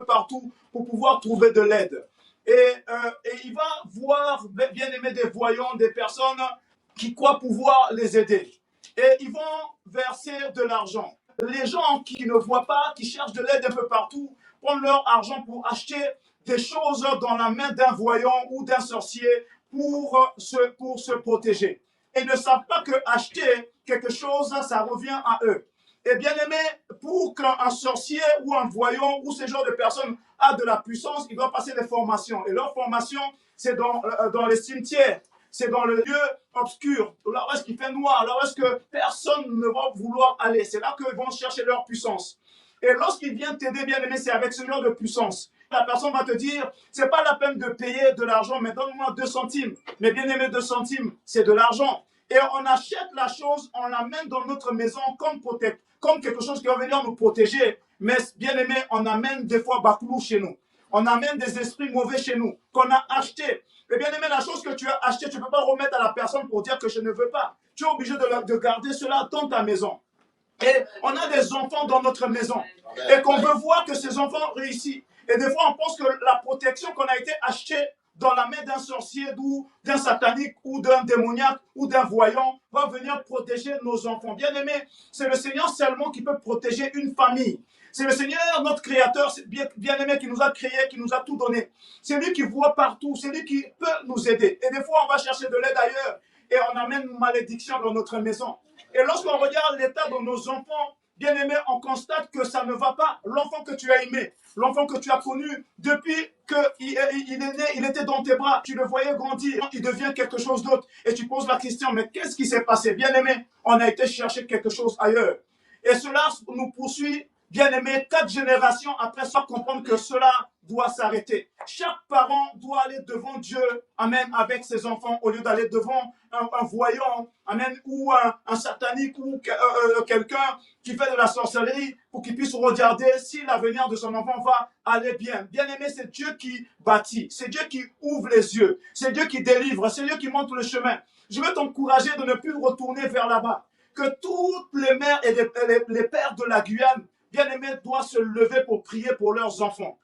Partout pour pouvoir trouver de l'aide. Et il va voir, bien aimé, des voyants, des personnes qui croient pouvoir les aider. Et ils vont verser de l'argent. Les gens qui ne voient pas, qui cherchent de l'aide un peu partout, prennent leur argent pour acheter des choses dans la main d'un voyant ou d'un sorcier pour se protéger. Et ne savent pas que acheter quelque chose, ça revient à eux. Et bien aimé, pour qu'un sorcier ou un voyant ou ce genre de personne a de la puissance, il doit passer des formations. Et leur formation, c'est dans les cimetières, c'est dans le lieu obscur, là où est-ce qu'il fait noir, là où est-ce que personne ne va vouloir aller. C'est là qu'ils vont chercher leur puissance. Et lorsqu'ils viennent t'aider, bien aimé, c'est avec ce genre de puissance. La personne va te dire, c'est pas la peine de payer de l'argent, mais donne-moi 2 centimes. Mais bien aimé, 2 centimes, c'est de l'argent. Et on achète la chose, on l'amène dans notre maison comme quelque chose qui va venir nous protéger. Mais bien aimé, on amène des fois Bakoulou chez nous. On amène des esprits mauvais chez nous, qu'on a achetés. Et bien aimé, la chose que tu as achetée, tu ne peux pas remettre à la personne pour dire que je ne veux pas. Tu es obligé de garder cela dans ta maison. Et on a des enfants dans notre maison. Et qu'on veut voir que ces enfants réussissent. Et des fois, on pense que la protection qu'on a été achetée dans la main d'un sorcier ou d'un satanique ou d'un démoniaque ou d'un voyant va venir protéger nos enfants. Bien aimé, c'est le Seigneur seulement qui peut protéger une famille. C'est le Seigneur, notre Créateur, bien aimé, qui nous a créé, qui nous a tout donné. C'est lui qui voit partout, c'est lui qui peut nous aider. Et des fois, on va chercher de l'aide ailleurs et on amène une malédiction dans notre maison. Et lorsqu'on regarde l'état de nos enfants, bien aimés, on constate que ça ne va pas. L'enfant que tu as aimé, l'enfant que tu as connu depuis qu'il est né, il était dans tes bras, tu le voyais grandir, il devient quelque chose d'autre. Et tu poses la question, mais qu'est-ce qui s'est passé? Bien aimé, on a été chercher quelque chose ailleurs. Et cela nous poursuit, bien aimé, 4 générations après ça, comprendre que cela doit s'arrêter. Chaque parent doit aller devant Dieu, amen, avec ses enfants, au lieu d'aller devant un voyant, amen, ou un satanique, ou quelqu'un qui fait de la sorcellerie, pour qu'il puisse regarder si l'avenir de son enfant va aller bien. Bien aimé, c'est Dieu qui bâtit, c'est Dieu qui ouvre les yeux, c'est Dieu qui délivre, c'est Dieu qui montre le chemin. Je veux t'encourager de ne plus retourner vers là-bas. Que toutes les mères et les pères de la Guyane, bien aimés, doivent se lever pour prier pour leurs enfants.